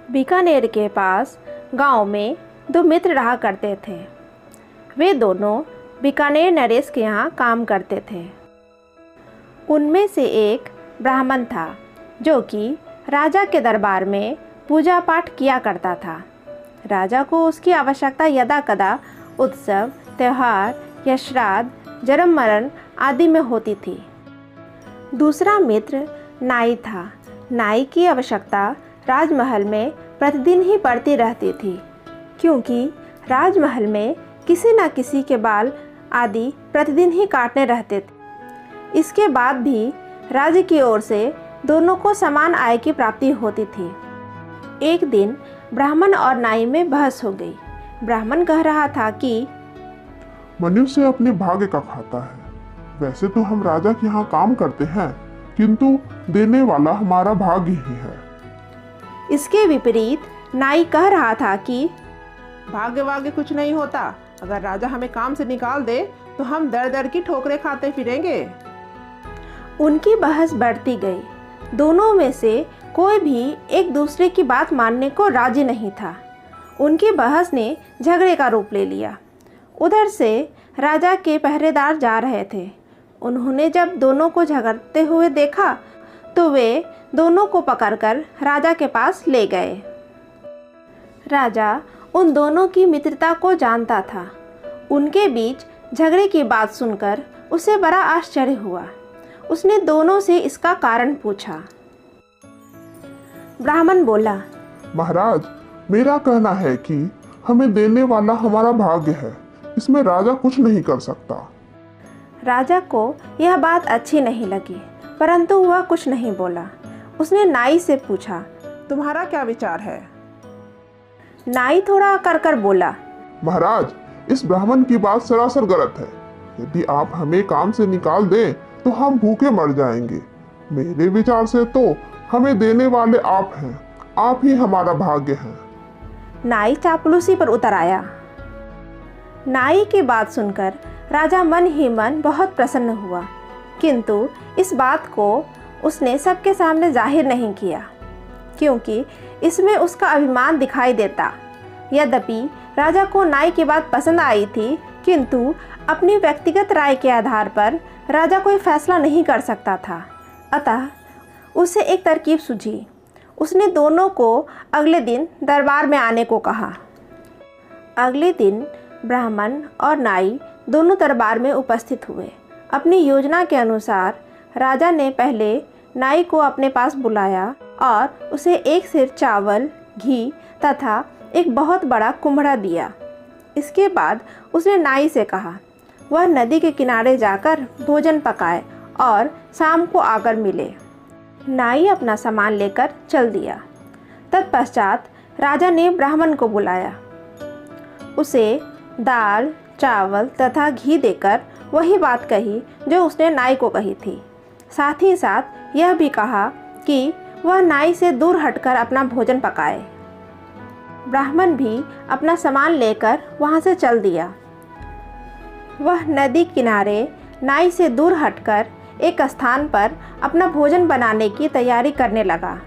बीकानेर के पास गांव में दो मित्र रहा करते थे। वे दोनों बीकानेर नरेश के यहाँ काम करते थे। उनमें से एक ब्राह्मण था जो कि राजा के दरबार में पूजा पाठ किया करता था। राजा को उसकी आवश्यकता यदा कदा उत्सव, त्यौहार या श्राद्ध, जन्म मरण आदि में होती थी। दूसरा मित्र नाई था। नाई की आवश्यकता राजमहल में प्रतिदिन ही पड़ती रहती थी, क्योंकि राजमहल में किसी न किसी के बाल आदि प्रतिदिन ही काटने रहते थे। इसके बाद भी राज्य की ओर से दोनों को समान आय की प्राप्ति होती थी। एक दिन ब्राह्मण और नाई में बहस हो गई। ब्राह्मण कह रहा था कि मनुष्य अपने भाग्य का खाता है। वैसे तो हम राजा के यहाँ काम करते हैं, किंतु देने वाला हमारा भाग्य ही है। इसके विपरीत नाई कह रहा था कि भाग्य वाग्य कुछ नहीं होता। अगर राजा हमें काम से निकाल दे तो हम दर दर की ठोकरें खाते फिरेंगे। उनकी बहस बढ़ती गई। दोनों में से कोई भी एक दूसरे की बात मानने को राजी नहीं था। उनकी बहस ने झगड़े का रूप ले लिया। उधर से राजा के पहरेदार जा रहे थे। उन्होंने जब दोनों को झगड़ते हुए देखा तो वे दोनों को पकड़कर राजा के पास ले गए। राजा उन दोनों की मित्रता को जानता था। उनके बीच झगड़े की बात सुनकर उसे बड़ा आश्चर्य हुआ। उसने दोनों से इसका कारण पूछा। ब्राह्मण बोला, महाराज, मेरा कहना है कि हमें देने वाला हमारा भाग्य है, इसमें राजा कुछ नहीं कर सकता। राजा को यह बात अच्छी नहीं लगी, परंतु वह कुछ नहीं बोला। उसने नाई से पूछा, तुम्हारा क्या विचार है? नाई थोड़ा कर बोला, महाराज, इस ब्राह्मण की बात सरासर गलत है। यदि आप हमें काम से निकाल दें तो हम भूखे मर जाएंगे। मेरे विचार से तो हमें देने वाले आप हैं, आप ही हमारा भाग्य हैं। नाई चापलूसी पर उतर आया। नाई की बात सुनकर राजा मन ही मन बहुत प्रसन्न हुआ, किंतु इस बात को उसने सबके सामने जाहिर नहीं किया, क्योंकि इसमें उसका अभिमान दिखाई देता। यद्यपि राजा को नाई की बात पसंद आई थी, किंतु अपनी व्यक्तिगत राय के आधार पर राजा कोई फैसला नहीं कर सकता था। अतः उसे एक तरकीब सूझी। उसने दोनों को अगले दिन दरबार में आने को कहा। अगले दिन ब्राह्मण और नाई दोनों दरबार में उपस्थित हुए। अपनी योजना के अनुसार राजा ने पहले नाई को अपने पास बुलाया और उसे एक सिर चावल, घी तथा एक बहुत बड़ा कुम्हड़ा दिया। इसके बाद उसने नाई से कहा वह नदी के किनारे जाकर भोजन पकाए और शाम को आकर मिले। नाई अपना सामान लेकर चल दिया। तत्पश्चात राजा ने ब्राह्मण को बुलाया। उसे दाल, चावल तथा घी देकर वही बात कही जो उसने नाई को कही थी। साथ ही साथ यह भी कहा कि वह नाई से दूर हटकर अपना भोजन पकाए। ब्राह्मण भी अपना सामान लेकर वहाँ से चल दिया। वह नदी किनारे नाई से दूर हटकर एक स्थान पर अपना भोजन बनाने की तैयारी करने लगा।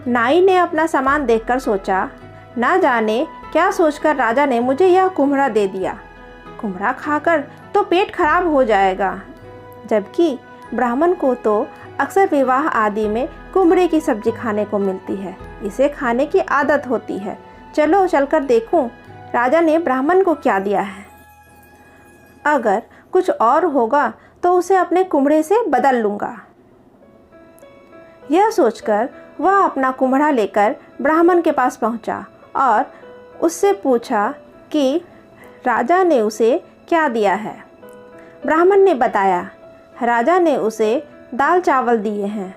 नाई ने अपना सामान देखकर सोचा, ना जाने क्या सोचकर राजा ने मुझे यह कुम्हड़ा दे दिया। कुम्हड़ा खाकर तो पेट खराब हो जाएगा, जबकि ब्राह्मण को तो अक्सर विवाह आदि में कुम्हड़े की सब्जी खाने को मिलती है। इसे खाने की आदत होती है। चलो चलकर देखूं राजा ने ब्राह्मण को क्या दिया है। अगर कुछ और होगा तो उसे अपने कुम्हड़े से बदल लूँगा। यह सोचकर वह अपना कुम्हड़ा लेकर ब्राह्मण के पास पहुँचा और उससे पूछा कि राजा ने उसे क्या दिया है। ब्राह्मण ने बताया, राजा ने उसे दाल चावल दिए हैं।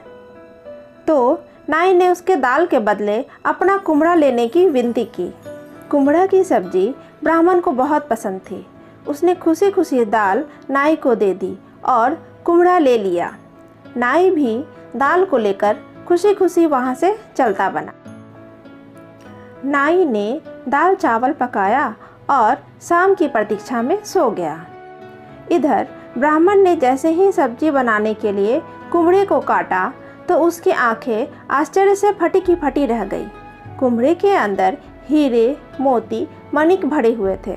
तो नाई ने उसके दाल के बदले अपना कुम्हड़ा लेने की विनती की। कुम्हड़ा की सब्जी ब्राह्मण को बहुत पसंद थी। उसने खुशी खुशी दाल नाई को दे दी और कुम्हड़ा ले लिया। नाई भी दाल को लेकर खुशी खुशी वहाँ से चलता बना। नाई ने दाल चावल पकाया और शाम की प्रतीक्षा में सो गया। इधर ब्राह्मण ने जैसे ही सब्जी बनाने के लिए कुम्हड़े को काटा तो उसकी आंखें आश्चर्य से फटी की फटी रह गई। कुम्हरे के अंदर हीरे, मोती, मणिक भरे हुए थे।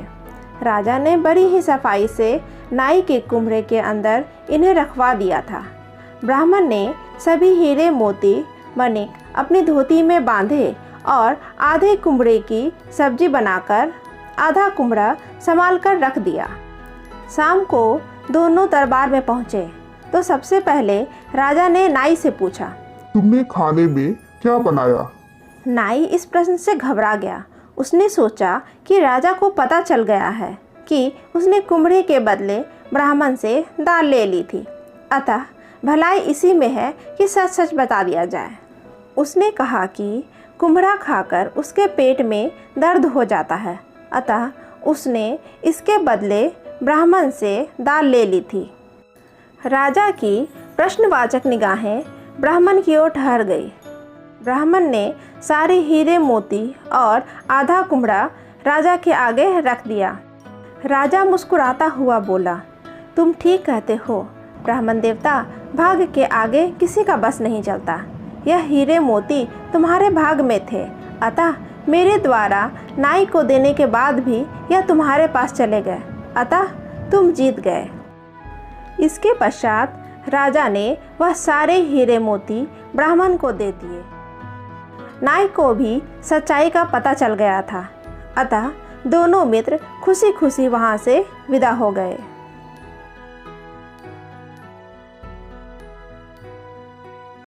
राजा ने बड़ी ही सफाई से नाई के कुम्हरे के अंदर इन्हें रखवा दिया था। ब्राह्मण ने सभी हीरे, मोती, मणिक अपनी धोती में बांधे और आधे कुम्हरे की सब्जी बनाकर आधा कुम्हरा संभाल कर रख दिया। शाम को दोनों दरबार में पहुँचे तो सबसे पहले राजा ने नाई से पूछा, तुमने खाने में क्या बनाया? नाई इस प्रश्न से घबरा गया। उसने सोचा कि राजा को पता चल गया है कि उसने कुम्हरे के बदले ब्राह्मण से दाल ले ली थी, अतः भलाई इसी में है कि सच सच बता दिया जाए। उसने कहा कि कुम्हरा खाकर उसके पेट में दर्द हो जाता है, अतः उसने इसके बदले ब्राह्मण से दाल ले ली थी। राजा की प्रश्नवाचक निगाहें ब्राह्मण की ओर ठहर गई। ब्राह्मण ने सारे हीरे, मोती और आधा कुम्हरा राजा के आगे रख दिया। राजा मुस्कुराता हुआ बोला, तुम ठीक कहते हो ब्राह्मण देवता, भाग्य के आगे किसी का बस नहीं चलता। यह हीरे मोती तुम्हारे भाग में थे, अतः मेरे द्वारा नाई को देने के बाद भी यह तुम्हारे पास चले गए, अतः तुम जीत गए। इसके पश्चात राजा ने वह सारे हीरे मोती ब्राह्मण को दे दिए। नाई को भी सच्चाई का पता चल गया था, अतः दोनों मित्र खुशी खुशी वहाँ से विदा हो गए।